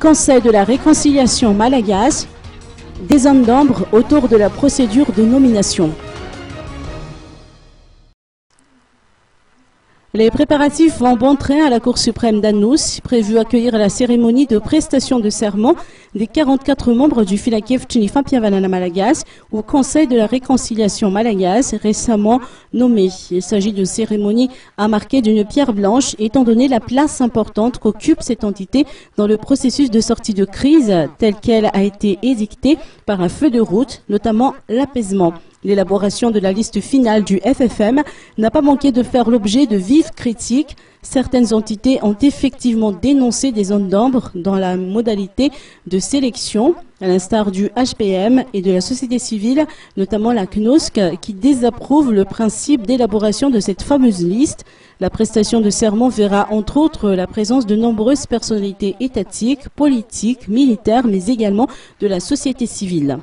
Conseil de la réconciliation malagasy, des zones d'ombre autour de la procédure de nomination. Les préparatifs vont bon train à la Cour suprême d'Annous, prévu accueillir la cérémonie de prestation de serment des 44 membres du Filakef Tunifapiavanana Malagasy au Conseil de la réconciliation malagasy récemment nommé. Il s'agit d'une cérémonie à marquer d'une pierre blanche étant donné la place importante qu'occupe cette entité dans le processus de sortie de crise tel qu'elle a été édictée par un feu de route, notamment l'apaisement. L'élaboration de la liste finale du FFM n'a pas manqué de faire l'objet de vives critiques. Certaines entités ont effectivement dénoncé des zones d'ombre dans la modalité de sélection, à l'instar du HPM et de la société civile, notamment la CNOSC, qui désapprouve le principe d'élaboration de cette fameuse liste. La prestation de serment verra entre autres la présence de nombreuses personnalités étatiques, politiques, militaires, mais également de la société civile.